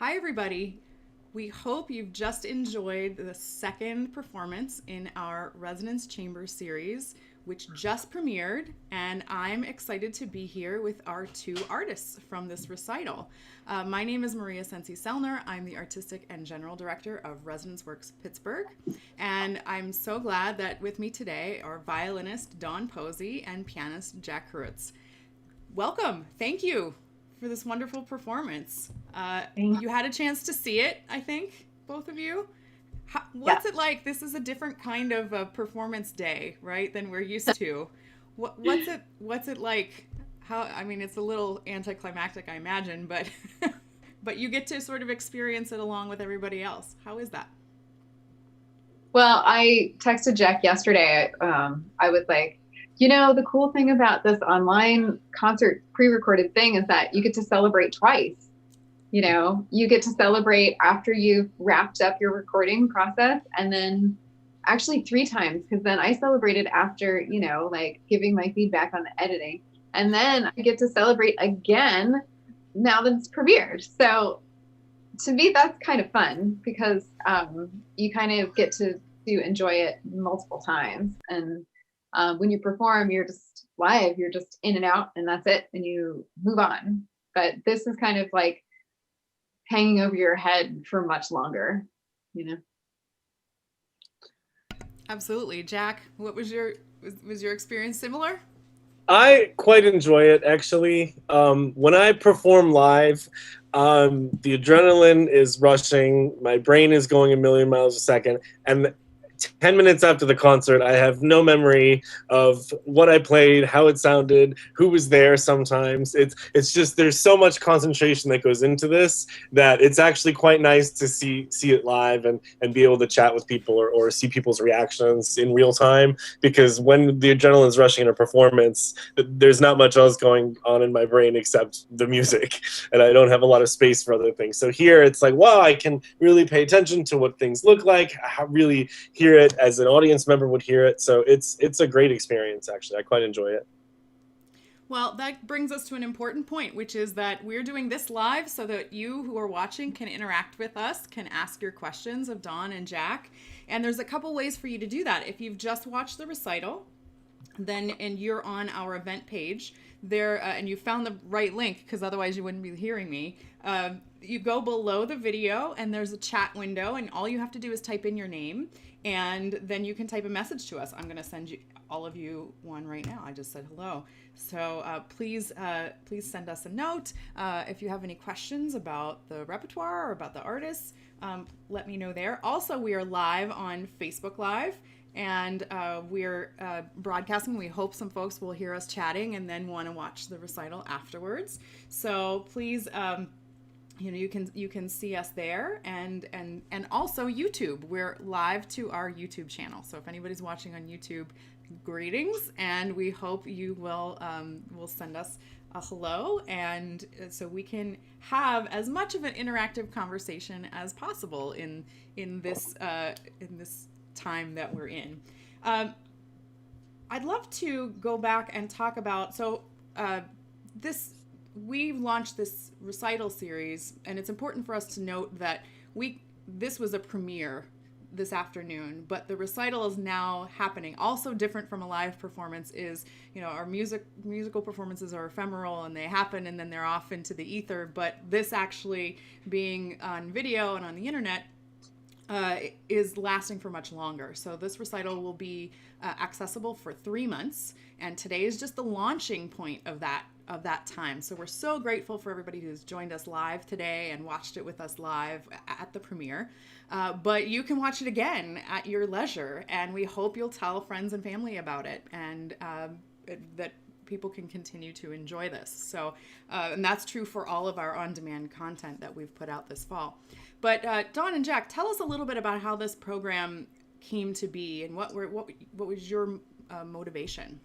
Hi, everybody. We hope you've just enjoyed the second performance in our Resonance Chamber series, which just premiered, and I'm excited to be here with our two artists from this recital. My name is Sensi Sellner. I'm the Artistic and General Director of Resonance Works Pittsburgh, and I'm so glad that with me today are violinist Dawn Posey and pianist Jack Kurutz. Welcome. Thank you for this wonderful performance. Thank You had a chance to see it, I think, both of you. Yeah. What's it like? This is a different kind of a performance day, right, than we're used to. What's it like? How? I mean, it's a little anticlimactic, I imagine, but but you get to sort of experience it along with everybody else. How is that? Well, I texted Jack yesterday. I was like, the cool thing about this online concert pre-recorded thing is that you get to celebrate twice. You get to celebrate after you've wrapped up your recording process, and then actually three times, because then I celebrated after, like giving my feedback on the editing. And then I get to celebrate again now that it's premiered. So to me, that's kind of fun because you kind of get to enjoy it multiple times. And when you perform, you're just live, you're just in and out, and that's it, and you move on. But this is kind of like hanging over your head for much longer, you know. Absolutely, Jack. What was your experience similar? I quite enjoy it actually. When I perform live, the adrenaline is rushing, my brain is going a million miles a second, and 10 minutes after the concert, I have no memory of what I played, how it sounded, who was there sometimes. It's just there's so much concentration that goes into this that it's actually quite nice to see it live and be able to chat with people or see people's reactions in real time, because when the adrenaline is rushing in a performance, there's not much else going on in my brain except the music, and I don't have a lot of space for other things. So here it's like, wow, I can really pay attention to what things look like, really hear it as an audience member would hear it. So it's a great experience, actually. I quite enjoy it. Well, that brings us to an important point, which is that we're doing this live so that you who are watching can interact with us, can ask your questions of Dawn and Jack. And there's a couple ways for you to do that. If you've just watched the recital, then and you're on our event page there, and you found the right link, because otherwise you wouldn't be hearing me. You go below the video and there's a chat window, and all you have to do is type in your name, and then you can type a message to us. I'm going to send you all of you one right now. I just said hello. So please send us a note if you have any questions about the repertoire or about the artists. Let me know there. Also, we are live on Facebook Live, and we're broadcasting. We hope some folks will hear us chatting and then want to watch the recital afterwards. So please, you can see us there, and also YouTube. We're live to our YouTube channel. So if anybody's watching on YouTube, greetings, and we hope you will send us a hello, and so we can have as much of an interactive conversation as possible in this time that we're in. I'd love to go back and talk about this. We launched this recital series, and it's important for us to note that this was a premiere this afternoon, but the recital is now happening. Also different from a live performance is, our musical performances are ephemeral and they happen and then they're off into the ether, but this actually being on video and on the internet is lasting for much longer. So this recital will be accessible for 3 months, and today is just the launching point of that time. So we're so grateful for everybody who's joined us live today and watched it with us live at the premiere. But you can watch it again at your leisure, and we hope you'll tell friends and family about it, and that people can continue to enjoy this. So, and that's true for all of our on-demand content that we've put out this fall. But Dawn and Jack, tell us a little bit about how this program came to be, and what was your motivation?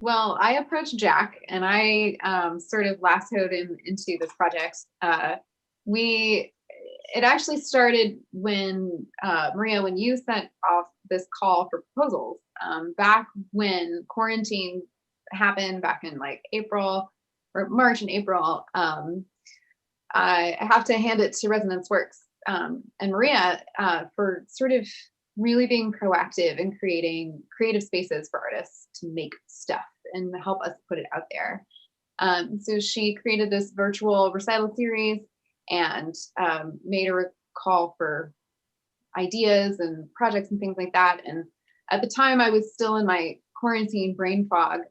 Well, I approached Jack and I sort of lassoed him into this project. It actually started when Maria, when you sent off this call for proposals back when quarantine happened back in like April or March and April. I have to hand it to Resonance Works and Maria for sort of really being proactive in creating creative spaces for artists to make stuff and help us put it out there. So she created this virtual recital series and made a call for ideas and projects and things like that. And at the time I was still in my quarantine brain fog.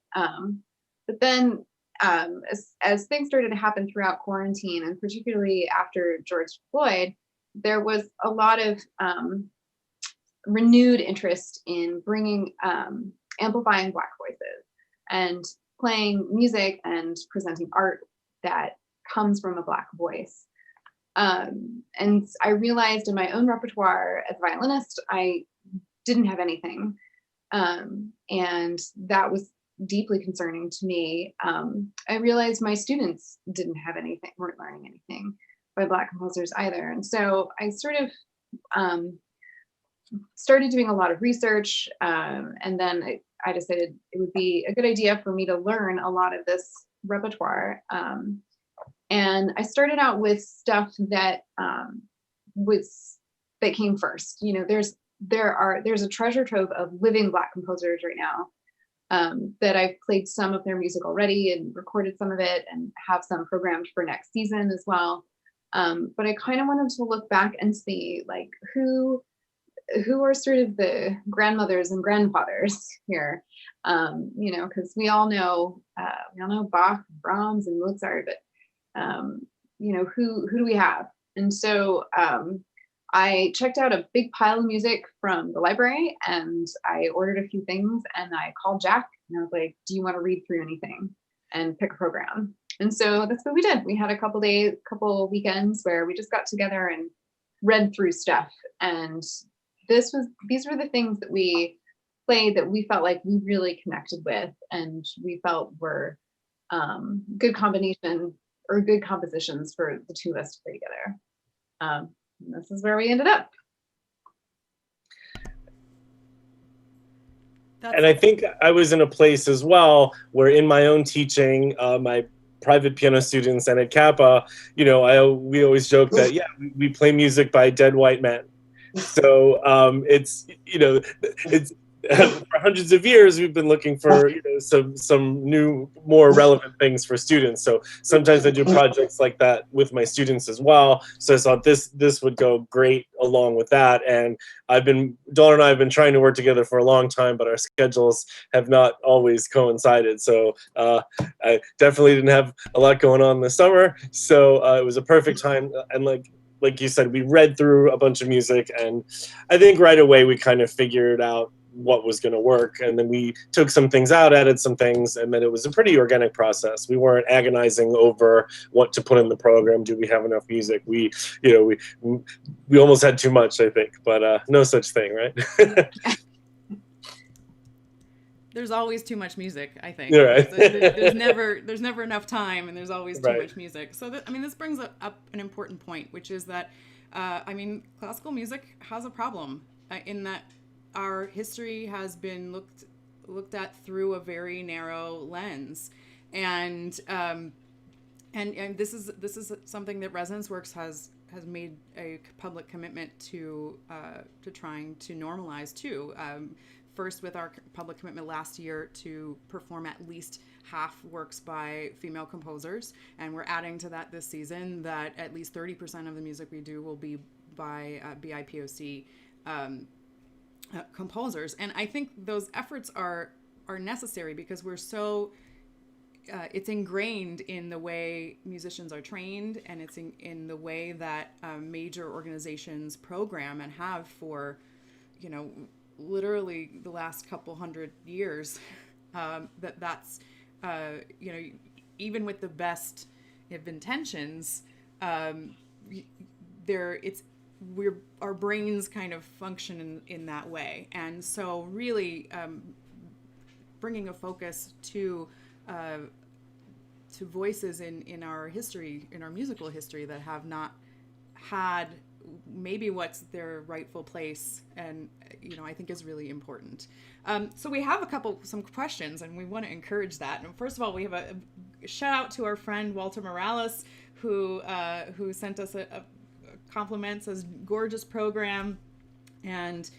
But then as things started to happen throughout quarantine, and particularly after George Floyd, there was a lot of renewed interest in bringing, amplifying Black voices and playing music and presenting art that comes from a Black voice. And I realized in my own repertoire as a violinist, I didn't have anything. And that was deeply concerning to me. I realized my students didn't have anything, weren't learning anything by Black composers either. And so I sort of started doing a lot of research. And then I decided it would be a good idea for me to learn a lot of this repertoire. And I started out with stuff that that came first. You know, there's a treasure trove of living Black composers right now that I've played some of their music already and recorded some of it and have some programmed for next season as well. But I kind of wanted to look back and see like who are sort of the grandmothers and grandfathers here, you know, because we all know Bach, Brahms, and Mozart, but you know, who do we have? And so I checked out a big pile of music from the library and I ordered a few things and I called Jack and I was like, do you want to read through anything and pick a program? And so that's what we did. We had a couple weekends where we just got together and read through stuff. And these were the things that we played that we felt like we really connected with and we felt were good combination or good compositions for the two of us to play together. This is where we ended up. And I think I was in a place as well where in my own teaching, my private piano students and at Kappa, you know, we always joke that, yeah, we play music by dead white men. So it's, you know, it's for hundreds of years we've been looking for, you know, some new, more relevant things for students. So sometimes I do projects like that with my students as well. So I thought this would go great along with that. And Dawn and I have been trying to work together for a long time, but our schedules have not always coincided. So I definitely didn't have a lot going on this summer. So it was a perfect time. And like you said, we read through a bunch of music, and I think right away we kind of figured out what was going to work, and then we took some things out, added some things, and then it was a pretty organic process. We weren't agonizing over what to put in the program. Do we have enough music? We almost had too much, I think, but no such thing, right? There's always too much music, I think. You're right. there's never enough time, and there's always too much music. So this brings up an important point, which is that classical music has a problem in that our history has been looked at through a very narrow lens, and this is something that Resonance Works has made a public commitment to trying to normalize too. First, with our public commitment last year to perform at least half works by female composers, and we're adding to that this season that at least 30% of the music we do will be by BIPOC composers. And I think those efforts are necessary because we're so it's ingrained in the way musicians are trained, and it's in the way that major organizations program and have for, you know, literally the last couple hundred years. That's you know, even with the best of intentions, our brains kind of function in that way. And so really bringing a focus to voices in our history, in our musical history, that have not had maybe what's their rightful place, and you know, I think is really important. So we have some questions, and we want to encourage that. And first of all, we have shout out to our friend Walter Morales, who sent us a compliment, says gorgeous program. And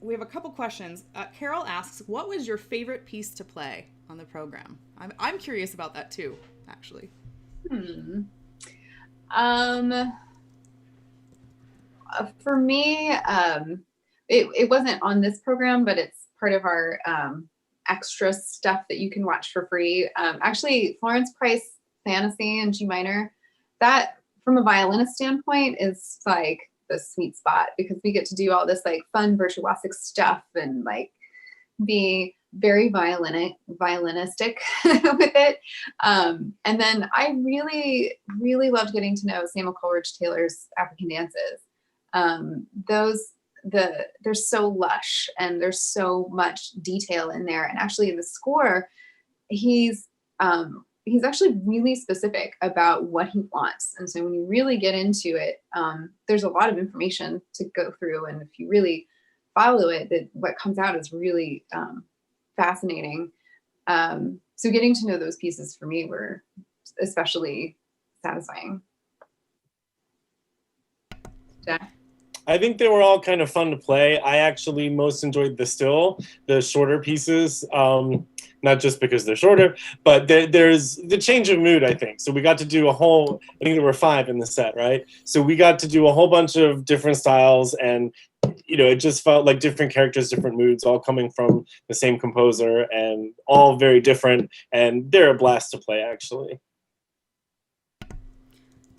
we have a couple questions. Carol asks, what was your favorite piece to play on the program? I'm curious about that too, actually. For me, it wasn't on this program, but it's part of our extra stuff that you can watch for free. Actually, Florence Price Fantasy in G minor, that from a violinist standpoint is like the sweet spot, because we get to do all this like fun virtuosic stuff and like be very violinistic with it. And then I really, really loved getting to know Samuel Coleridge Taylor's African dances. They're so lush and there's so much detail in there. And actually in the score, he's actually really specific about what he wants. And so when you really get into it, there's a lot of information to go through. And if you really follow it, what comes out is really fascinating. So getting to know those pieces for me were especially satisfying. Jack? I think they were all kind of fun to play. I actually most enjoyed the shorter pieces, not just because they're shorter, but there's the change of mood, I think. So we got to do I think there were 5 in the set, right? So we got to do a whole bunch of different styles, and it just felt like different characters, different moods, all coming from the same composer, and all very different, and they're a blast to play, actually.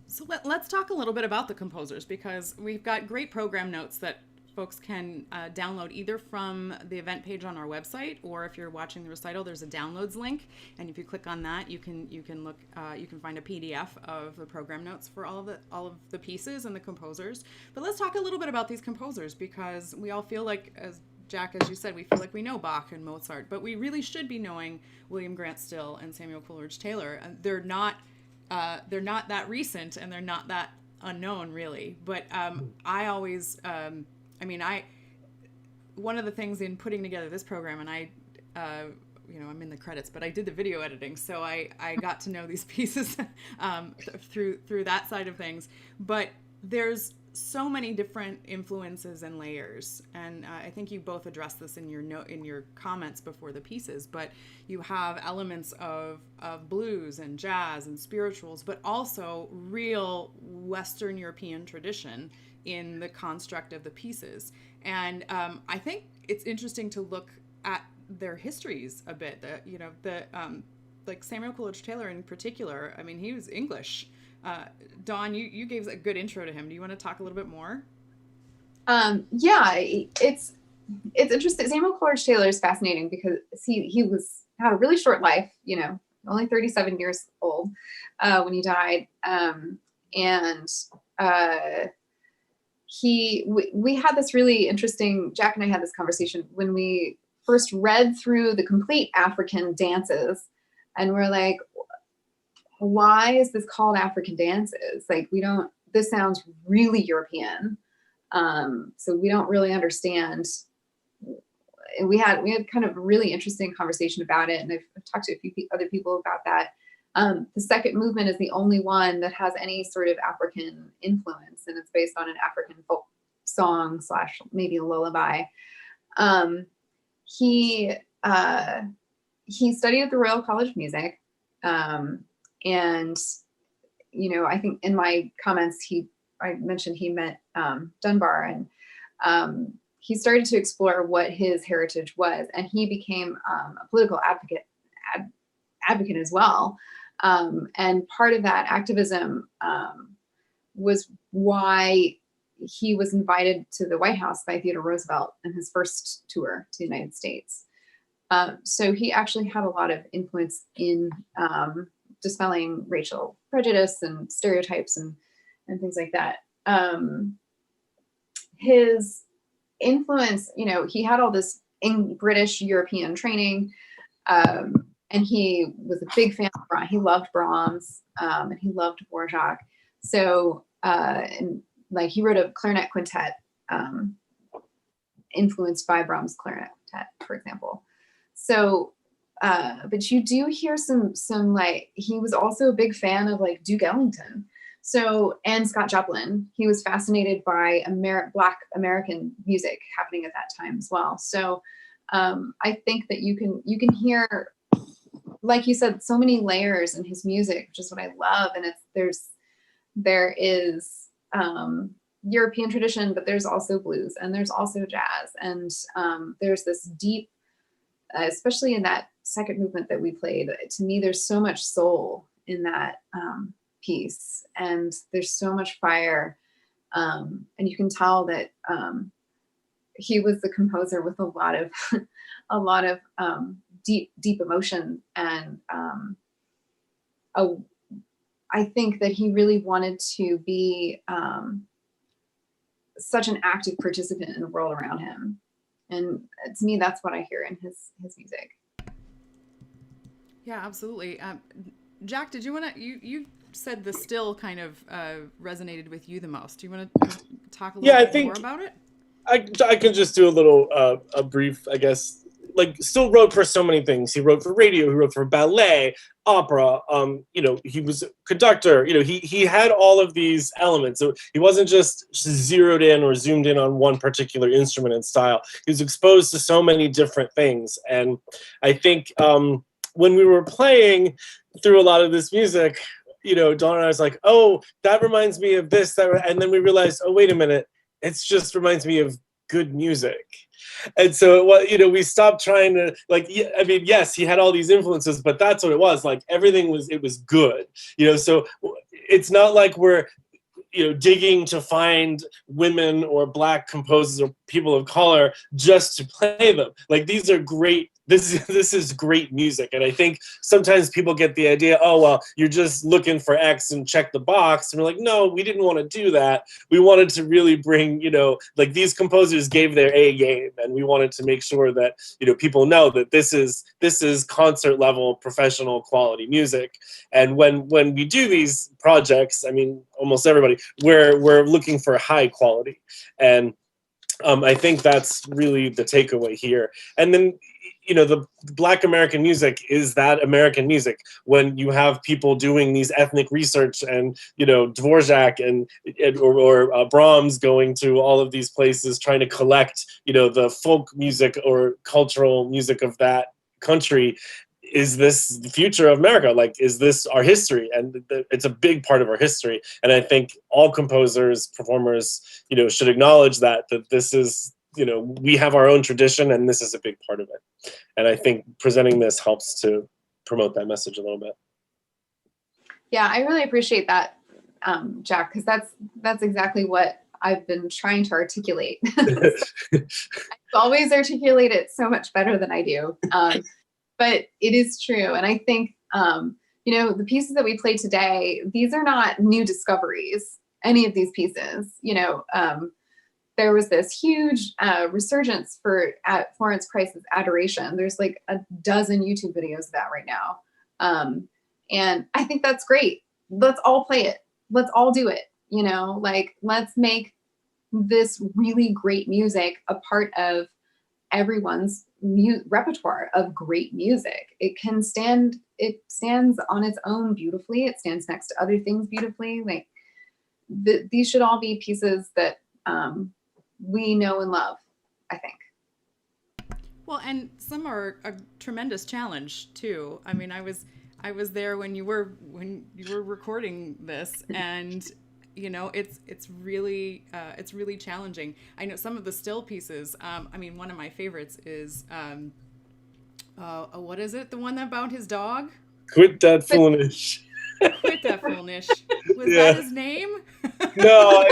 So let's talk a little bit about the composers, because we've got great program notes that folks can download either from the event page on our website, or if you're watching the recital, there's a downloads link, and if you click on that, you can look, you can find a PDF of the program notes for all of the pieces and the composers. But let's talk a little bit about these composers, because we all feel like, as Jack, as you said, we feel like we know Bach and Mozart, but we really should be knowing William Grant Still and Samuel Coleridge Taylor. They're not that recent, and they're not that unknown, really. But I always, one of the things in putting together this program, and I'm in the credits, but I did the video editing, so I got to know these pieces through that side of things. But there's so many different influences and layers, and I think you both addressed this in your comments before the pieces. But you have elements of blues and jazz and spirituals, but also real Western European tradition in the construct of the pieces. And I think it's interesting to look at their histories a bit. Like Samuel Coolidge Taylor in particular. I mean, he was English. Dawn, you gave a good intro to him. Do you want to talk a little bit more? Yeah, it's interesting. Samuel Coleridge Taylor is fascinating because he had a really short life, only 37 years old when he died. We had this really interesting, Jack and I had this conversation when we first read through the complete African dances, and we're like, why is this called African dances? Like, this sounds really European. So we don't really understand. We had kind of a really interesting conversation about it. And I've talked to a few other people about that. The second movement is the only one that has any sort of African influence, and it's based on an African folk song / maybe a lullaby. He studied at the Royal College of Music. And, I think in my comments, I mentioned he met Dunbar, and he started to explore what his heritage was, and he became a political advocate as well. And part of that activism was why he was invited to the White House by Theodore Roosevelt in his first tour to the United States. So he actually had a lot of influence in dispelling racial prejudice and stereotypes and things like that. His influence, he had all this British European training, and he was a big fan of Brahms. He loved Brahms, and he loved Dvorak. So, he wrote a clarinet quintet influenced by Brahms' clarinet quintet, for example. So but you do hear some like, he was also a big fan of like Duke Ellington. So, and Scott Joplin. He was fascinated by Black American music happening at that time as well. So I think that you can hear, like you said, so many layers in his music, which is what I love. And there is European tradition, but there's also blues and there's also jazz. And there's this deep, especially in that second movement that we played, to me, there's so much soul in that piece, and there's so much fire. And you can tell that he was the composer with a lot of deep emotion. And I think that he really wanted to be such an active participant in the world around him. And to me, that's what I hear in his music. Yeah, absolutely. Jack, did you want to, you said the still kind of resonated with you the most. Do you want to talk a little bit more about it? I can just do a little, a brief, I guess. Like, still wrote for so many things. He wrote for radio, he wrote for ballet, opera, he was a conductor, he had all of these elements. So he wasn't just zeroed in or zoomed in on one particular instrument and style. He was exposed to so many different things. And I think when we were playing through a lot of this music, Dawn and I was like, oh, that reminds me of this, that, and then we realized, oh, wait a minute, it just reminds me of good music. And so we stopped trying to, like, yes, he had all these influences, but that's what it was. Like, everything was good, so it's not like we're, digging to find women or Black composers or people of color just to play them. Like, these are great. This is great music. And I think sometimes people get the idea, oh, well, you're just looking for X and check the box. And we're like, no, we didn't want to do that. We wanted to really bring, like, these composers gave their A game, and we wanted to make sure that, people know that this is concert level professional quality music. And when we do these projects, I mean, almost everybody, we're looking for high quality. And I think that's really the takeaway here. And then, the Black American music is that American music. When you have people doing these ethnic research and, Dvorak or Brahms going to all of these places trying to collect, the folk music or cultural music of that country, is this the future of America? Like, is this our history? And it's a big part of our history. And I think all composers, performers, should acknowledge that this is, we have our own tradition, and this is a big part of it. And I think presenting this helps to promote that message a little bit. Yeah, I really appreciate that, Jack, because that's exactly what I've been trying to articulate. I always articulate it so much better than I do. But it is true. And I think, the pieces that we played today, these are not new discoveries, any of these pieces. There was this huge resurgence at Florence Price's Adoration. There's like a dozen YouTube videos of that right now. And I think that's great. Let's all play it. Let's all do it. Let's make this really great music a part of everyone's repertoire of great music. It stands on its own beautifully. It stands next to other things beautifully. Like, these should all be pieces that we know and love, I think. Well, and some are a tremendous challenge too. I mean, I was there when you were recording this, and it's really challenging. I know some of the still pieces. One of my favorites is what is it? The one about his dog? Quit that foolish. Quit that foolish. Was that his name? No,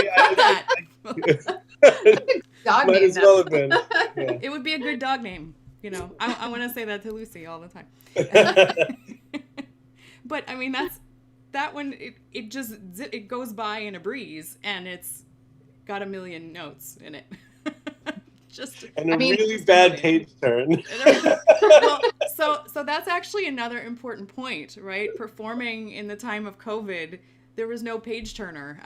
dog might name, as well have been. Yeah. It would be a good dog name. I want to say that to Lucy all the time. But I mean, that one. It goes by in a breeze, and it's got a million notes in it. Really bad page turn. Well, so that's actually another important point, right? Performing in the time of COVID, there was no page turner,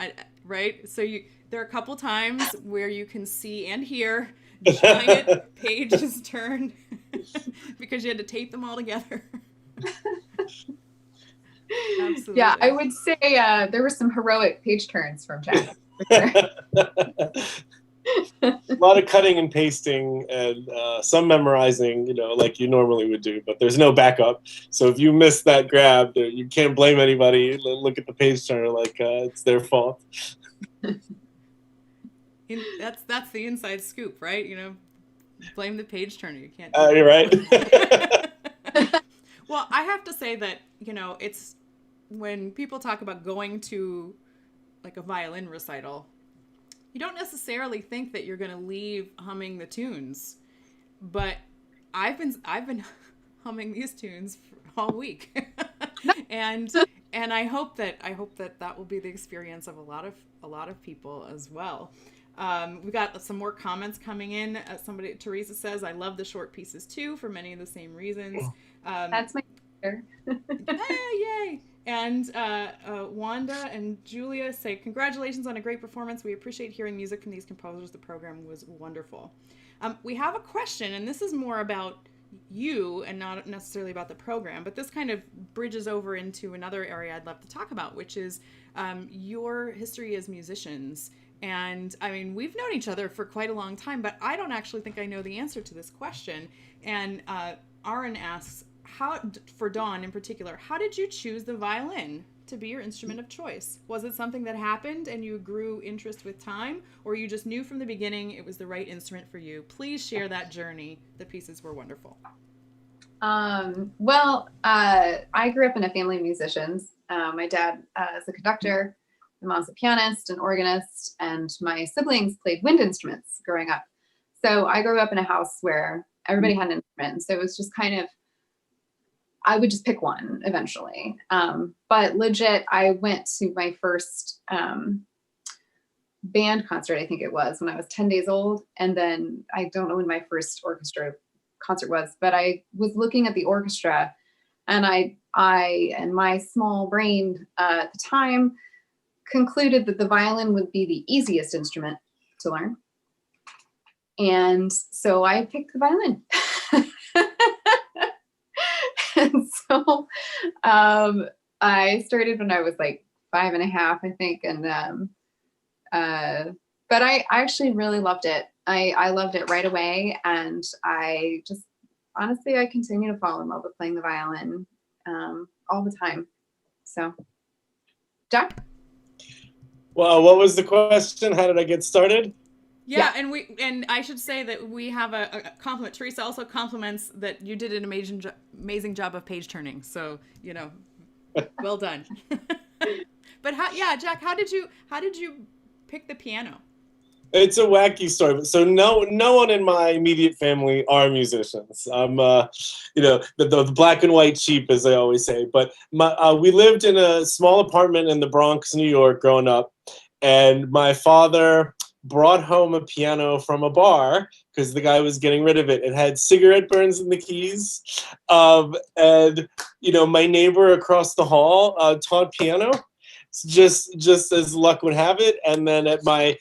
right? So there are a couple times where you can see and hear giant pages turn. because you had to tape them all together. Absolutely. Yeah, I would say there were some heroic page turns from Jack. A lot of cutting and pasting and some memorizing, like you normally would do, but there's no backup. So if you miss that grab, you can't blame anybody. Look at the page turner like it's their fault. That's the inside scoop, right? Blame the page turner. You can't. You're right. Well, I have to say that, it's when people talk about going to like a violin recital, you don't necessarily think that you're going to leave humming the tunes, but I've been humming these tunes all week. and I hope that will be the experience of a lot of people as well. We got some more comments coming in. Teresa says, I love the short pieces too, for many of the same reasons. That's my favorite. Yay! And Wanda and Julia say, congratulations on a great performance. We appreciate hearing music from these composers. The program was wonderful. We have a question, and this is more about you and not necessarily about the program, but this kind of bridges over into another area I'd love to talk about, which is your history as musicians. And I mean, we've known each other for quite a long time, but I don't actually think I know the answer to this question. And Aaron asks, for Dawn in particular, how did you choose the violin to be your instrument of choice? Was it something that happened and you grew interest with time, or you just knew from the beginning it was the right instrument for you? Please share that journey. The pieces were wonderful. Well, I grew up in a family of musicians. My dad is a conductor, my mom's a pianist, an organist, and my siblings played wind instruments growing up. So I grew up in a house where everybody had an instrument. So it was just kind of, I would just pick one eventually. But legit, I went to my first band concert, I think it was, when I was 10 days old. And then I don't know when my first orchestra concert was, but I was looking at the orchestra, and I and my small brain at the time concluded that the violin would be the easiest instrument to learn. And so I picked the violin. And so I started when I was like 5.5, I think. And but I actually really loved it. I loved it right away. And I just, honestly, I continue to fall in love with playing the violin all the time. So, Jack? Well, what was the question? How did I get started? Yeah, and I should say that we have a compliment. Teresa also compliments that you did an amazing job of page turning. So, well done. But Jack, how did you pick the piano? It's a wacky story. So no one in my immediate family are musicians. I'm, the black and white sheep, as they always say. But we lived in a small apartment in the Bronx, New York, growing up, and my father brought home a piano from a bar because the guy was getting rid of it. It had cigarette burns in the keys, and my neighbor across the hall taught piano. Just as luck would have it, and then at my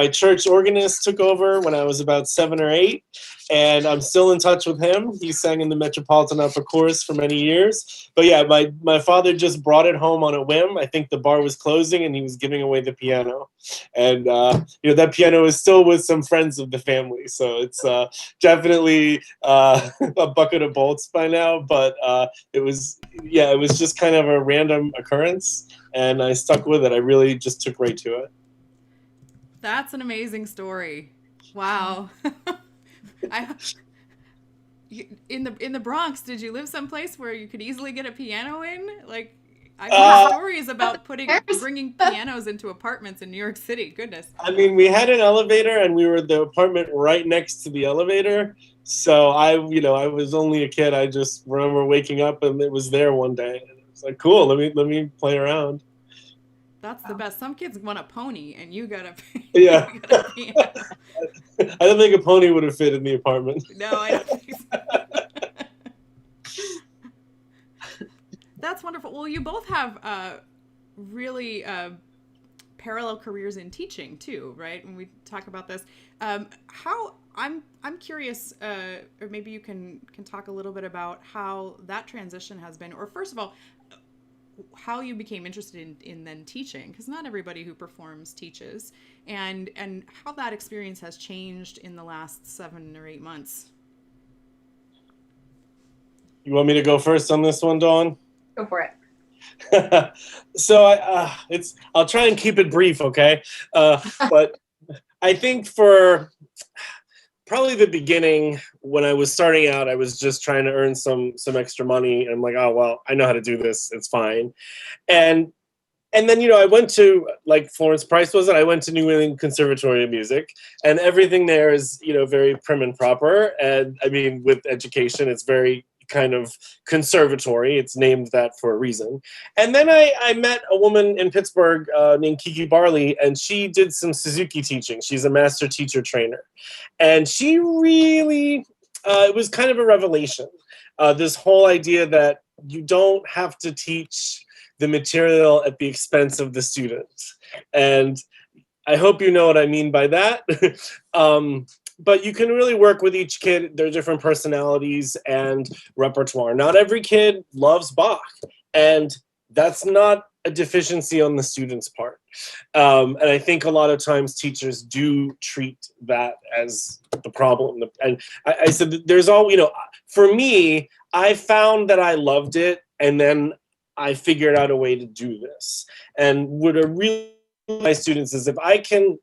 church organist took over when I was about 7 or 8, and I'm still in touch with him. He sang in the Metropolitan Opera Chorus for many years. But yeah, my father just brought it home on a whim. I think the bar was closing and he was giving away the piano, and that piano is still with some friends of the family. So it's definitely a bucket of bolts by now. But it was just kind of a random occurrence, and I stuck with it. I really just took right to it. That's an amazing story. Wow. In the Bronx, did you live someplace where you could easily get a piano in? Like, I've heard stories about bringing pianos into apartments in New York City. Goodness. I mean, we had an elevator, and we were the apartment right next to the elevator. So I was only a kid. I just remember waking up and it was there one day, and it was like, cool. Let me play around. That's the best. Some kids want a pony, and you got a yeah. You got a piano. I don't think a pony would have fit in the apartment. No, I don't think so. That's wonderful. Well, you both have really parallel careers in teaching too, right? When we talk about this, how I'm curious, or maybe you can talk a little bit about how that transition has been, or first of all, how you became interested in then teaching, because not everybody who performs teaches, and how that experience has changed in the last 7 or 8 months. You want me to go first on this one, Dawn? Go for it. So I'll try and keep it brief, okay? But I think for probably the beginning, when I was starting out, I was just trying to earn some extra money, and I'm like, oh well, I know how to do this, it's fine. And then, you know, I went to, like Florence Price was it, I went to New England Conservatory of Music, and everything there is, you know, very prim and proper. And I mean, with education, it's very kind of conservatory. It's named that for a reason. And then I met a woman in Pittsburgh named Kiki Barley, and she did some Suzuki teaching. She's a master teacher trainer. And she really, it was kind of a revelation. This whole idea that you don't have to teach the material at the expense of the student. And I hope you know what I mean by that. But you can really work with each kid, their different personalities and repertoire. Not every kid loves Bach, and that's not a deficiency on the student's part. And I think a lot of times teachers do treat that as the problem. And I said, that there's all, you know, for me, I found that I loved it, and then I figured out a way to do this. And what I really my students is if I can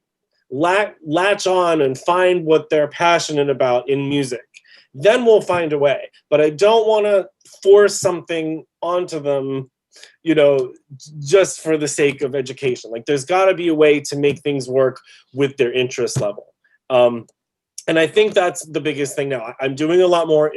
latch on and find what they're passionate about in music, then we'll find a way. But I don't want to force something onto them, you know, just for the sake of education. Like, there's got to be a way to make things work with their interest level. And I think that's the biggest thing now. I'm doing a lot more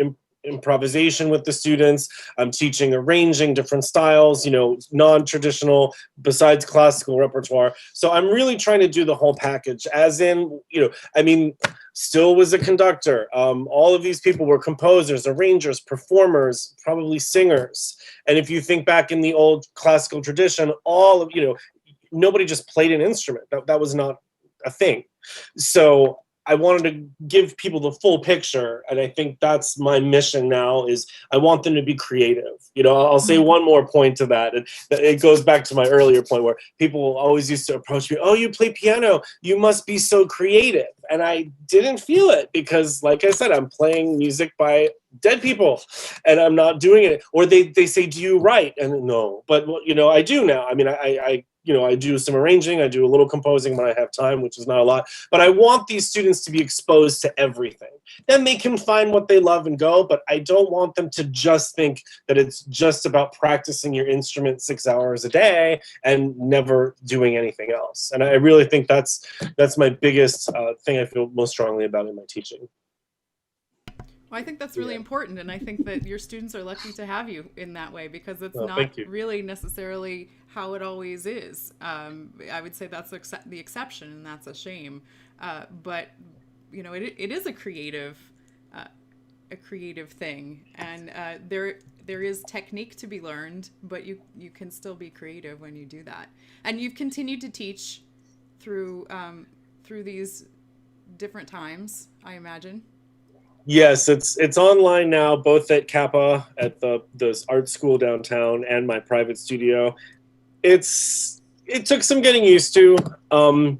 improvisation with the students. I'm teaching arranging different styles, you know, non-traditional besides classical repertoire. So I'm really trying to do the whole package, as in, you know, I mean, Still was a conductor. All of these people were composers, arrangers, performers, probably singers. And if you think back in the old classical tradition, all of, you know, nobody just played an instrument. That was not a thing. So I wanted to give people the full picture, and I think that's my mission now. Is I want them to be creative. You know, I'll say one more point to that, and it goes back to my earlier point where people always used to approach me, "Oh, you play piano, you must be so creative," and I didn't feel it because, like I said, I'm playing music by dead people, and I'm not doing it. Or they say, "Do you write?" And no, but you know, I do now. I mean, I you know, I do some arranging, I do a little composing when I have time, which is not a lot, but I want these students to be exposed to everything. Then they can find what they love and go, but I don't want them to just think that it's just about practicing your instrument 6 hours a day and never doing anything else. And I really think that's my biggest thing I feel most strongly about in my teaching. Well, I think that's really important, and I think that your students are lucky to have you in that way, because it's not really necessarily how it always is. I would say that's the exception, and that's a shame. But you know, it is a creative thing, and there is technique to be learned, but you can still be creative when you do that. And you've continued to teach through these different times, I imagine. Yes, it's online now, both at Kappa, at the art school downtown, and my private studio. It took some getting used to. The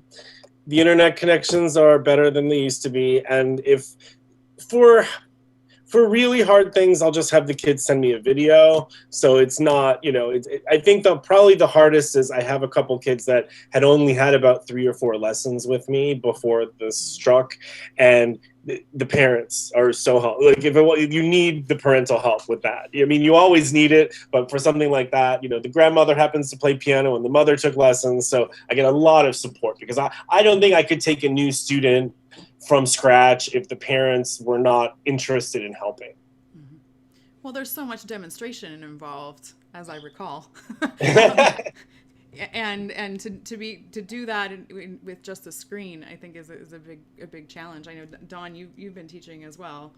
internet connections are better than they used to be, and if for really hard things, I'll just have the kids send me a video. So it's not, you know, I think probably the hardest is I have a couple kids that had only had about 3 or 4 lessons with me before this struck, and the parents are so helpful. Like, you need the parental help with that. I mean, you always need it, but for something like that, you know, the grandmother happens to play piano and the mother took lessons, so I get a lot of support, because I don't think I could take a new student from scratch if the parents were not interested in helping. Mm-hmm. Well, there's so much demonstration involved, as I recall. And to do that with just a screen, I think is a big challenge. I know, Dawn, you've been teaching as well.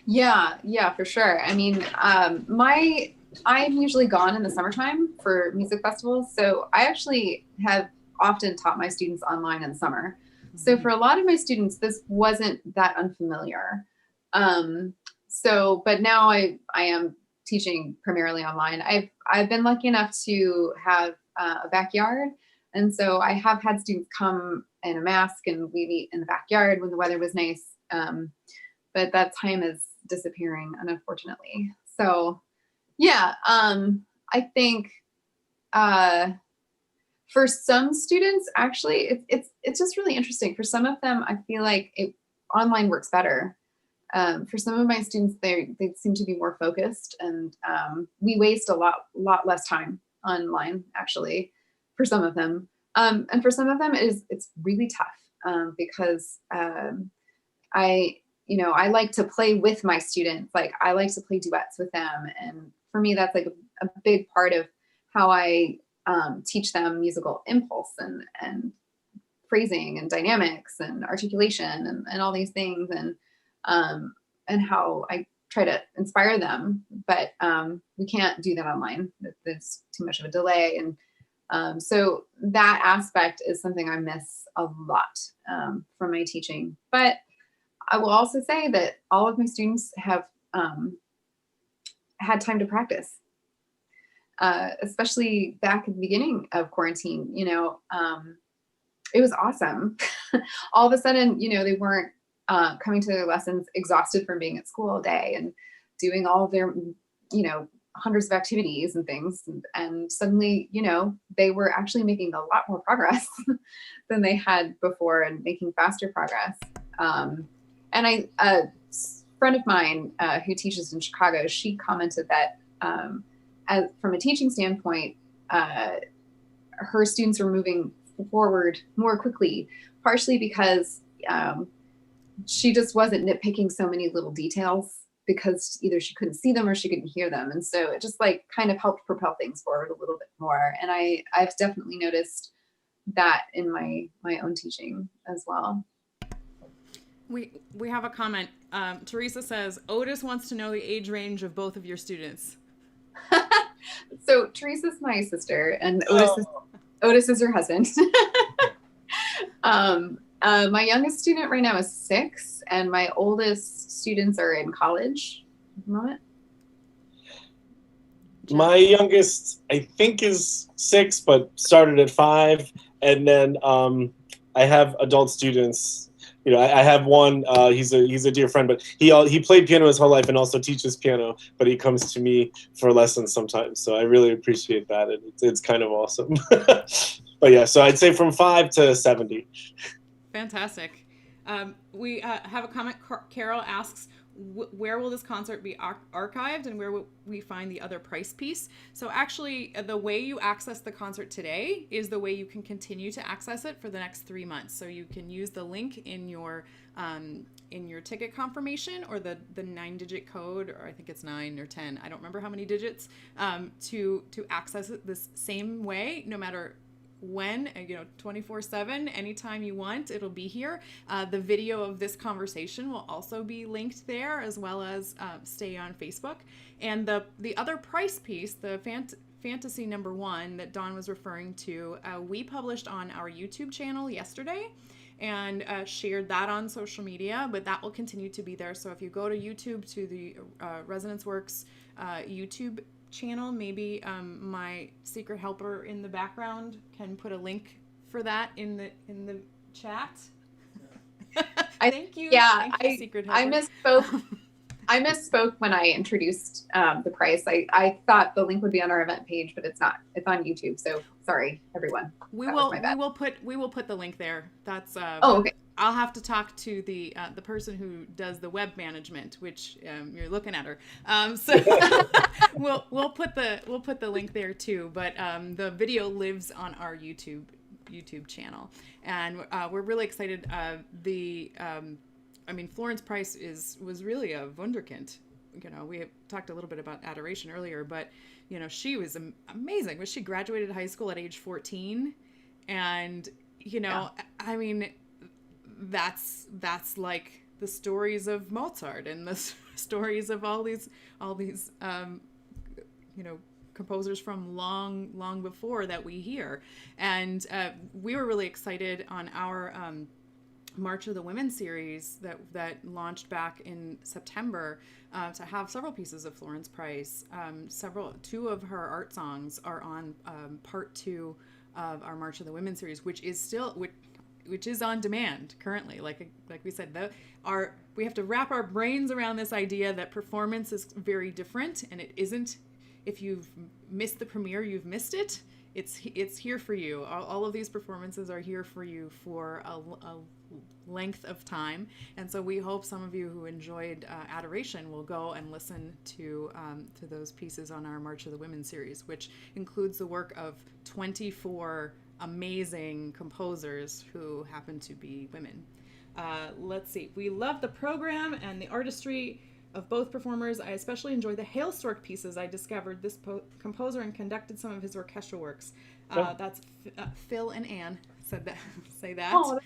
Yeah, for sure. I mean, I'm usually gone in the summertime for music festivals, so I actually have often taught my students online in summer. So for a lot of my students, this wasn't that unfamiliar. But now I am teaching primarily online. I've been lucky enough to have a backyard. And so I have had students come in a mask and we meet in the backyard when the weather was nice. But that time is disappearing, unfortunately. So yeah, I think for some students, actually, it's just really interesting. For some of them, I feel like online works better. For some of my students, they seem to be more focused, and we waste a lot less time online, actually, for some of them. And for some of them, it's really tough because I like to play with my students. Like I like to play duets with them, and for me, that's like a big part of how I teach them musical impulse and phrasing and dynamics and articulation and all these things, and how I try to inspire them. But we can't do that online. There's too much of a delay, and so that aspect is something I miss a lot from my teaching. But I will also say that all of my students have had time to practice, especially back at the beginning of quarantine. It was awesome. All of a sudden, they weren't coming to their lessons exhausted from being at school all day and doing all of their, hundreds of activities and things. And suddenly, they were actually making a lot more progress than they had before and making faster progress. And a friend of mine who teaches in Chicago, she commented that from a teaching standpoint, her students were moving forward more quickly, partially because she just wasn't nitpicking so many little details because either she couldn't see them or she couldn't hear them. And so it just like kind of helped propel things forward a little bit more. And I've definitely noticed that in my own teaching as well. We have a comment. Teresa says, Otis wants to know the age range of both of your students. So Teresa's my sister and Otis is her husband. My youngest student right now is 6, and my oldest students are in college at the moment. My youngest, I think, is 6, but started at 5. And then I have adult students. I have one. He's a dear friend, but he played piano his whole life and also teaches piano. But he comes to me for lessons sometimes, so I really appreciate that. It's kind of awesome. But yeah, so I'd say from 5 to 70. Fantastic. We have a comment. Carol asks, where will this concert be archived, and where will we find the other price piece? So actually, the way you access the concert today is the way you can continue to access it for the next 3 months. So you can use the link in your ticket confirmation, or the 9-digit code, or I think it's 9 or 10. I don't remember how many digits, to access it this same way, no matter when, 24/7, anytime you want, it'll be here. The video of this conversation will also be linked there, as well as stay on Facebook. And the other price piece, the Fantasy number 1 that Dawn was referring to, we published on our YouTube channel yesterday and shared that on social media, but that will continue to be there. So if you go to YouTube, to the Resonance Works YouTube channel, maybe my secret helper in the background can put a link for that in the chat. Thank you. Yeah, Thank you, secret helper. I misspoke when I introduced the price. I thought the link would be on our event page, but it's not. It's on YouTube. So sorry, everyone. We will put the link there. That's okay. I'll have to talk to the person who does the web management, which you're looking at her. So we'll put the link there too. But the video lives on our YouTube channel, and we're really excited. Florence Price was really a wunderkind. We have talked a little bit about adoration earlier, but she was amazing. She graduated high school at age 14, and that's like the stories of Mozart and the stories of all these composers from long before that we hear. And we were really excited on our March of the Women series that launched back in September to have several pieces of Florence Price. Two of her art songs are on part 2 of our March of the Women series, which is on demand currently. Like we said, we have to wrap our brains around this idea that performance is very different, and it isn't. If you've missed the premiere, you've missed it. It's here for you. All of these performances are here for you for a length of time, and so we hope some of you who enjoyed Adoration will go and listen to those pieces on our March of the Women series, which includes the work of 24 amazing composers who happen to be women. Let's see. We love the program and the artistry of both performers. I especially enjoy the Hailstork pieces. I discovered this composer and conducted some of his orchestral works. That's Phil and Anne say that. Oh,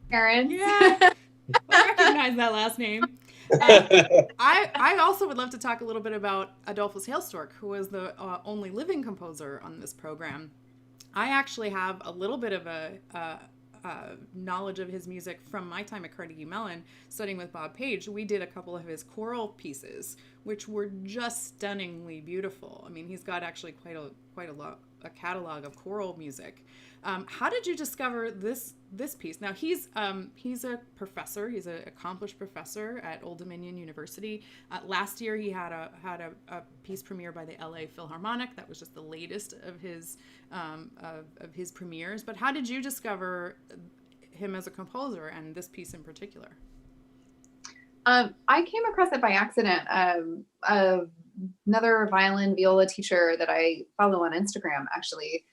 parents. Yeah, I recognize that last name. I also would love to talk a little bit about Adolphus Hailstork, who was the only living composer on this program. I actually have a little bit of a knowledge of his music from my time at Carnegie Mellon studying with Bob Page. We did a couple of his choral pieces, which were just stunningly beautiful. I mean, he's got actually quite a catalog of choral music. How did you discover this piece? Now he's a professor. He's an accomplished professor at Old Dominion University. Last year he had a piece premiere by the LA Philharmonic. That was just the latest of his premieres. But how did you discover him as a composer and this piece in particular? I came across it by accident. Another violin viola teacher that I follow on Instagram actually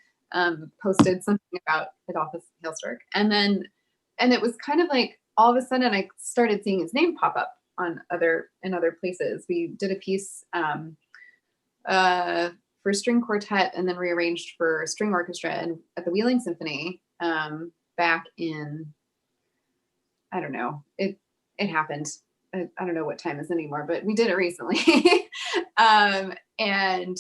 posted something about Adolphus Hailstork, and it was kind of like all of a sudden I started seeing his name pop up in other places. We did a piece for string quartet and then rearranged for string orchestra and at the Wheeling Symphony back in, I don't know, it happened. I don't know what time is anymore, but we did it recently. And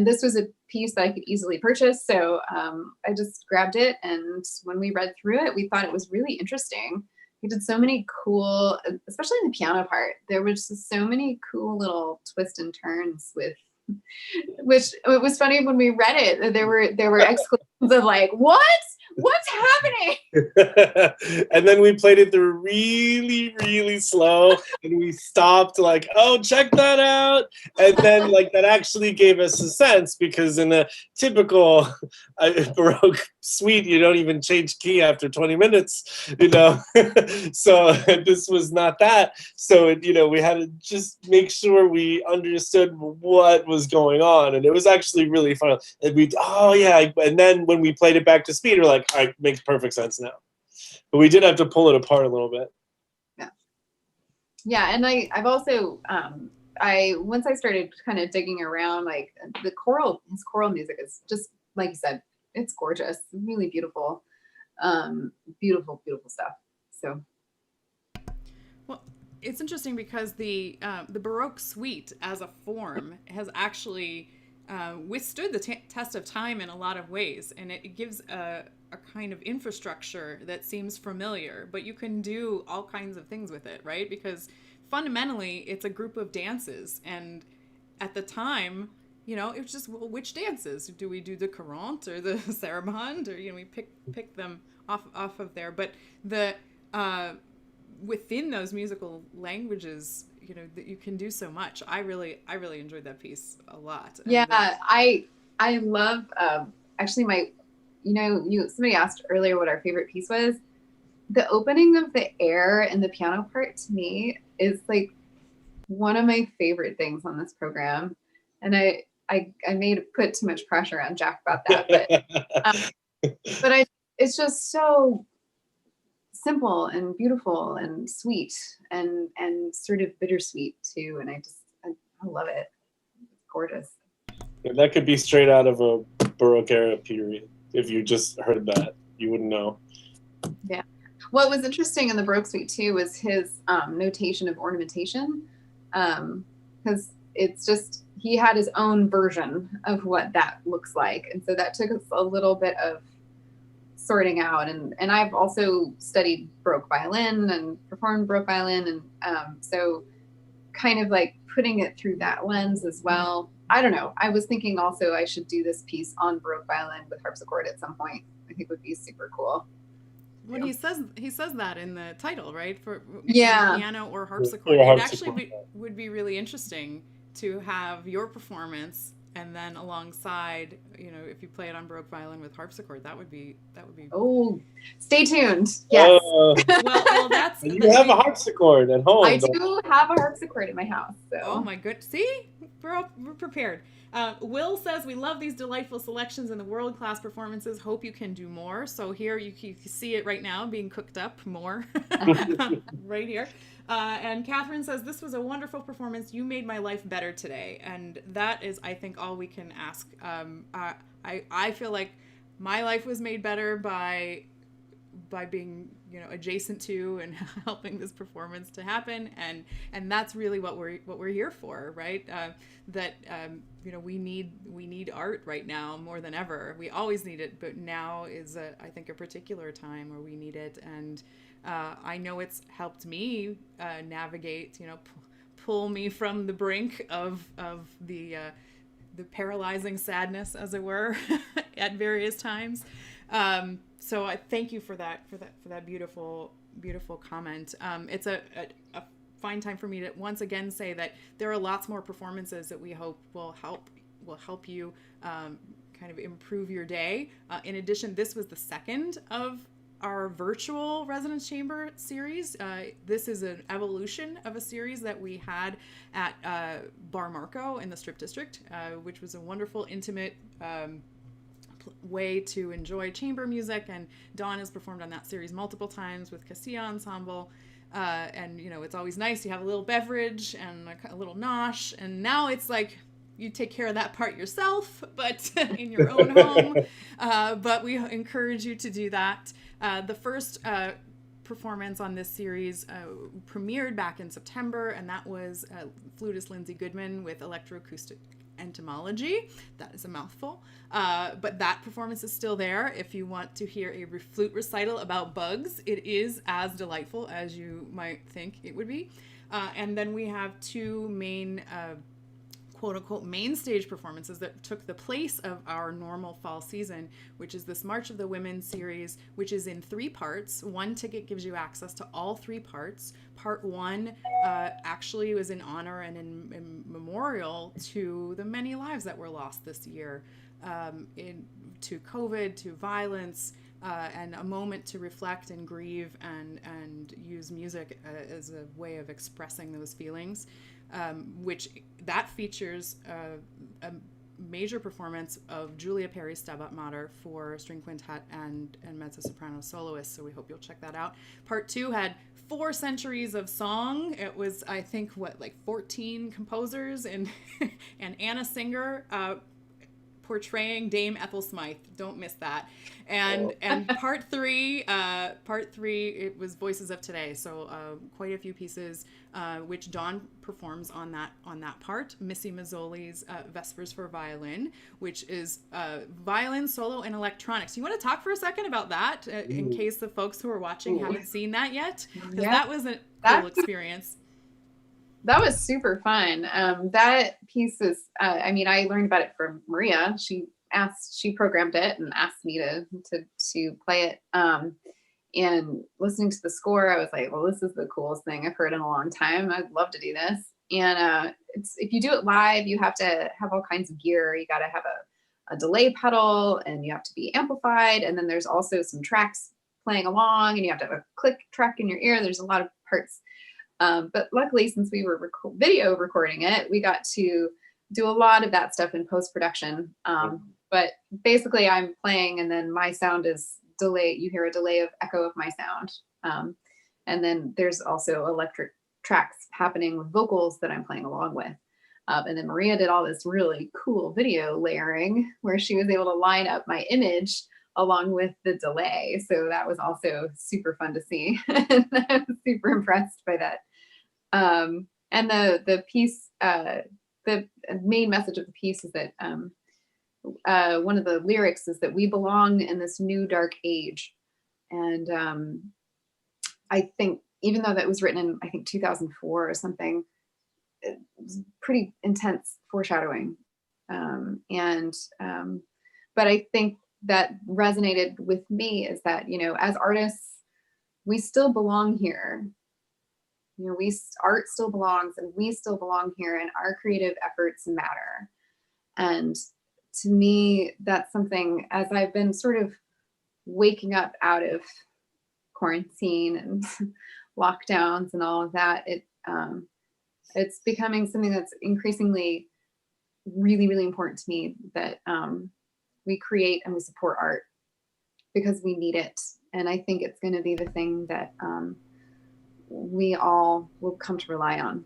this was a piece that I could easily purchase. So I just grabbed it. And when we read through it, we thought it was really interesting. He did so many cool, especially in the piano part, there was just so many cool little twists and turns which it was funny when we read it, there were exclamations of like, what's happening? And then we played it through really, really slow, and we stopped like, oh, check that out. And then like that actually gave us a sense, because in a typical Baroque suite, you don't even change key after 20 minutes, So this was not that. So, we had to just make sure we understood what was going on. And it was actually really fun. And and then when we played it back to speed, we're like, all right, makes perfect sense now. But we did have to pull it apart a little bit. Yeah. And I've also, once I started kind of digging around, like his choral music is just, like you said, it's gorgeous, really beautiful, beautiful stuff. So. Well, it's interesting because the Baroque suite as a form has actually withstood the test of time in a lot of ways, and it gives a kind of infrastructure that seems familiar, but you can do all kinds of things with it, right? Because fundamentally it's a group of dances, and at the time, it was just, well, which dances? Do we do the courante or the sarabande, or we pick them off of there? But the within those musical languages, that you can do so much. I really enjoyed that piece a lot. Yeah, I love actually somebody asked earlier what our favorite piece was. The opening of the air and the piano part to me is like one of my favorite things on this program. And I may put too much pressure on Jack about that, but it's just so simple and beautiful and sweet and sort of bittersweet too. And I love it. It's gorgeous. Yeah, that could be straight out of a Baroque era period. If you just heard that, you wouldn't know. Yeah. What was interesting in the Baroque suite too was his notation of ornamentation, because it's just he had his own version of what that looks like. And so that took us a little bit of sorting out. And I've also studied Baroque violin and performed Baroque violin. And so kind of like putting it through that lens as well. I don't know. I was thinking also I should do this piece on Baroque violin with harpsichord at some point. I think would be super cool. Well, he says that in the title, right? For Yeah. piano or harpsichord. It actually would be really interesting to have your performance, and then alongside, you know, if you play it on Baroque violin with harpsichord, that would be. Oh, stay tuned. Yes. Well, that's. You have a harpsichord at home. I do have a harpsichord in my house. So. Oh my good. See, we're prepared. Will says, we love these delightful selections and the world-class performances. Hope you can do more. So here you can see it right now being cooked up more right here. And Catherine says, this was a wonderful performance. You made my life better today. And that is, I think, all we can ask. I feel like my life was made better by being, you know, adjacent to and helping this performance to happen, and that's really what we're here for, right? You know, we need art right now more than ever. We always need it, but now is I think a particular time where we need it, and I know it's helped me navigate, you know, pull me from the brink of the paralyzing sadness, as it were, at various times. So I thank you for that beautiful comment. It's a fine time for me to once again say that there are lots more performances that we hope will help you kind of improve your day. In addition, this was the second of our virtual Resonance Chamber series. This is an evolution of a series that we had at Bar Marco in the Strip District, which was a wonderful, intimate way to enjoy chamber music, and Dawn has performed on that series multiple times with Casilla Ensemble, and you know, it's always nice. You have a little beverage and a little nosh, and now it's like you take care of that part yourself, but in your own home. But we encourage you to do that. The first performance on this series premiered back in September, and that was flutist Lindsay Goodman with electroacoustic entomology. That is a mouthful, but that performance is still there. If you want to hear a flute recital about bugs, it is as delightful as you might think it would be. And then we have two main quote-unquote main stage performances that took the place of our normal fall season, which is this March of the Women series, which is in 3 parts. One ticket gives you access to all 3 parts. Part 1 actually was in honor and in memorial to the many lives that were lost this year, to COVID, to violence, and a moment to reflect and grieve and use music as a way of expressing those feelings. Which that features a major performance of Julia Perry's Stabat Mater for string quintet and mezzo-soprano soloist, so we hope you'll check that out. Part 2 had 4 centuries of song. It was, I think, 14 composers and Anna Singer portraying Dame Ethel Smythe. Don't miss that. And part 3, it was Voices of Today. So quite a few pieces, which Dawn performs on that part. Missy Mazzoli's Vespers for Violin, which is violin, solo, and electronics. You want to talk for a second about that, in case the folks who are watching haven't seen that yet? Because that was a cool experience. That was super fun. That piece is, I learned about it from Maria. She programmed it and asked me to play it. And listening to the score, I was like, well, this is the coolest thing I've heard in a long time. I'd love to do this. And if you do it live, you have to have all kinds of gear. You got to have a delay pedal, and you have to be amplified. And then there's also some tracks playing along, and you have to have a click track in your ear. There's a lot of parts. But luckily, since we were video recording it, we got to do a lot of that stuff in post-production. But basically I'm playing, and then my sound is delayed. You hear a delay of echo of my sound. And then there's also electric tracks happening with vocals that I'm playing along with. And then Maria did all this really cool video layering where she was able to line up my image along with the delay. So that was also super fun to see. And I was super impressed by that. And the piece, the main message of the piece is that one of the lyrics is that we belong in this new dark age. And I think even though that was written in, I think 2004 or something, it was pretty intense foreshadowing. But I think that resonated with me is that, you know, as artists, we still belong here. You know, art still belongs, and we still belong here, and our creative efforts matter. And to me, that's something, as I've been sort of waking up out of quarantine and lockdowns and all of that, it's becoming something that's increasingly really, really important to me, that we create and we support art because we need it. And I think it's going to be the thing that we all will come to rely on.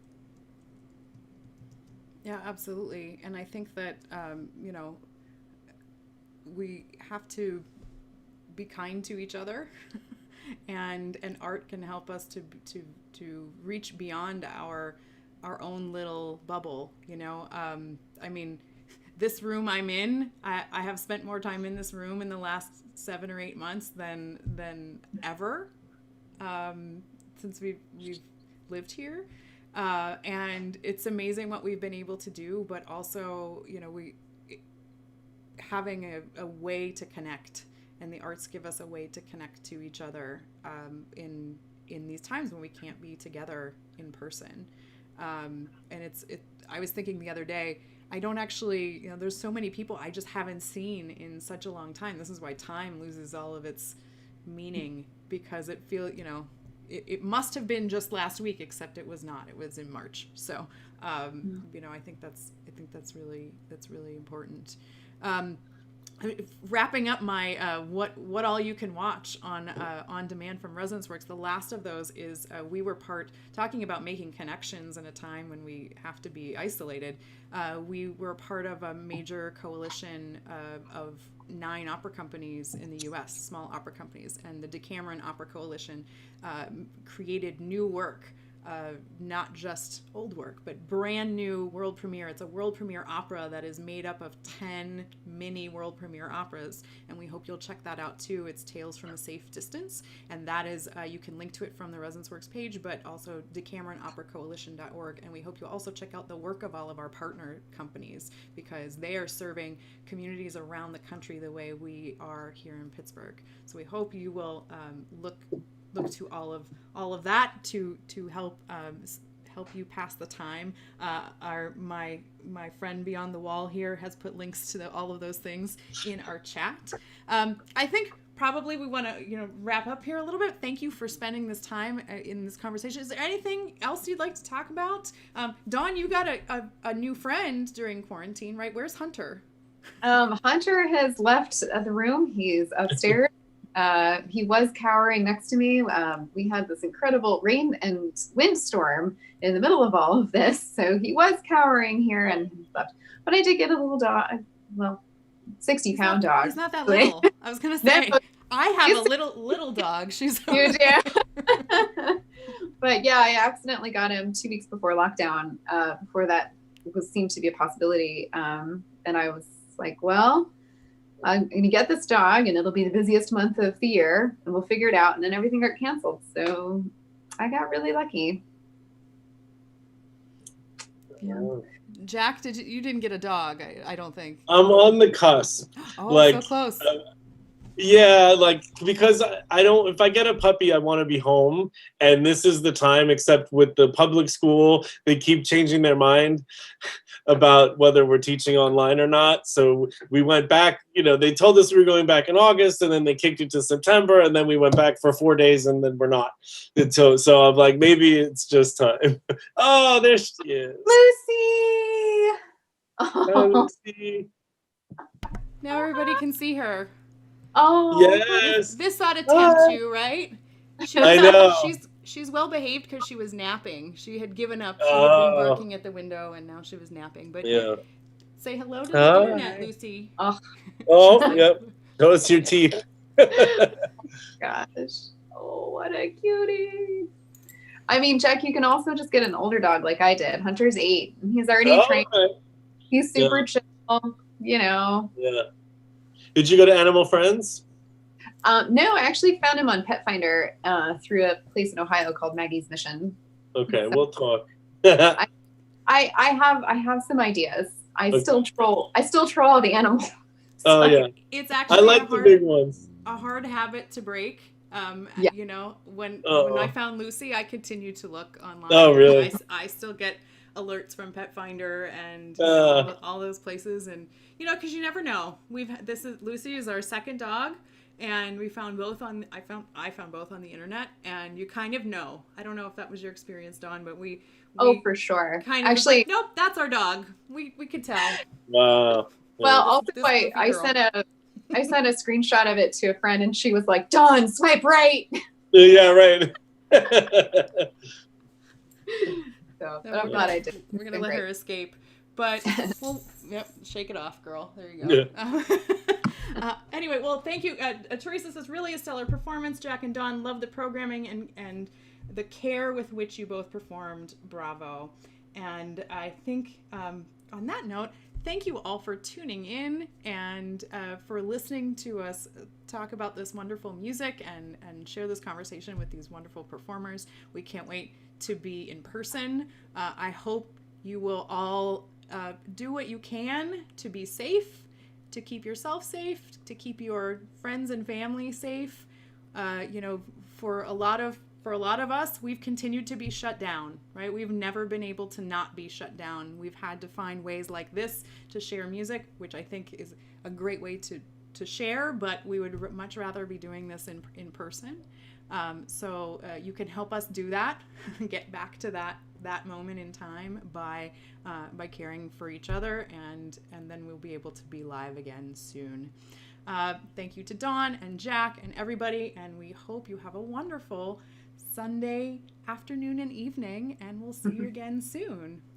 Yeah, absolutely. And I think that, you know, we have to be kind to each other and art can help us to reach beyond our own little bubble, you know. I mean, this room I'm in, I have spent more time in this room in the last 7 or 8 months than ever since we've lived here. And it's amazing what we've been able to do, but also, you know, having a way to connect, and the arts give us a way to connect to each other in these times when we can't be together in person. And I was thinking the other day, I don't actually, you know, there's so many people I just haven't seen in such a long time. This is why time loses all of its meaning, because it must have been just last week, except it was not. It was in March. So, you know, I think that's really important. Wrapping up my what all you can watch on demand from Resonance Works. The last of those is we were talking about making connections in a time when we have to be isolated. We were part of a major coalition of 9 opera companies in the U.S., small opera companies, and the Decameron Opera Coalition created new work. Not just old work, but brand new world premiere. It's a world premiere opera that is made up of 10 mini world premiere operas, and we hope you'll check that out too. It's Tales from a Safe Distance, and that is, you can link to it from the Resonance Works page, but also DecameronOperaCoalition.org, and we hope you'll also check out the work of all of our partner companies, because they are serving communities around the country the way we are here in Pittsburgh. So we hope you will look to all of that to help you pass the time. My friend beyond the wall here has put links to all of those things in our chat. I think probably we want to wrap up here a little bit. Thank you for spending this time in this conversation. Is there anything else you'd like to talk about? Dawn, you got a new friend during quarantine, right? Where's Hunter? Hunter has left the room. He's upstairs. He was cowering next to me. We had this incredible rain and windstorm in the middle of all of this, so he was cowering here and left. But I did get a little dog, 60-pound dog. He's not that little. I was gonna say, no, I have a little dog. She's you do. But yeah, I accidentally got him 2 weeks before lockdown. Before that seemed to be a possibility, and I was like, well, I'm going to get this dog and it'll be the busiest month of the year and we'll figure it out. And then everything got canceled. So I got really lucky. Yeah. Jack, you didn't get a dog, I don't think. I'm on the cusp. Oh, so close. Yeah, because I don't, if I get a puppy, I want to be home. And this is the time, except with the public school, they keep changing their mind about whether we're teaching online or not. So we went back, they told us we were going back in August, and then they kicked it to September, and then we went back for 4 days, and then we're not. And so I'm like, maybe it's just time. Oh, there she is. Lucy! Oh. Lucy. Now everybody can see her. Oh, yes. This ought to tempt you, right? I know. She's well behaved because she was napping. She had given up. She had been barking at the window, and now she was napping. But yeah. Say hello to the internet, Lucy. Oh, yep. Those your teeth. Gosh. Oh, what a cutie. I mean, Jack, you can also just get an older dog like I did. Hunter's 8. He's already trained. Okay. He's super chill, you know. Yeah. Did you go to Animal Friends? No, I actually found him on Pet Finder through a place in Ohio called Maggie's Mission. Okay, So we'll talk. I have some ideas. I still troll all the animals. Oh yeah, it's actually I like the big ones. A hard habit to break. Yeah. You know, when I found Lucy, I continued to look online. Oh really? I still get alerts from Pet Finder and all those places, and you know, because you never know. Lucy is our second dog, and we found both on. I found both on the internet, and you kind of know. I don't know if that was your experience, Dawn, but we for sure. Kind of actually, like, nope, that's our dog. We could tell. Wow. Well, also I sent a screenshot of it to a friend, and she was like, "Dawn, swipe right." Yeah, right. So I'm glad I did. We're gonna let her escape, but well, yep, shake it off, girl. There you go. Yeah. Anyway, well, thank you, Teresa. Says really a stellar performance. Jack and Dawn love the programming and the care with which you both performed. Bravo. And I think on that note, thank you all for tuning in and for listening to us talk about this wonderful music and share this conversation with these wonderful performers. We can't wait to be in person. I hope you will all do what you can to be safe, to keep yourself safe, to keep your friends and family safe. You know, for a lot of us, we've continued to be shut down, right? We've never been able to not be shut down. We've had to find ways like this to share music, which I think is a great way to share, but we would much rather be doing this in person. So you can help us do that, get back to that moment in time by caring for each other, and then we'll be able to be live again soon. Thank you to Dawn and Jack and everybody, and we hope you have a wonderful Sunday afternoon and evening, and we'll see you again soon.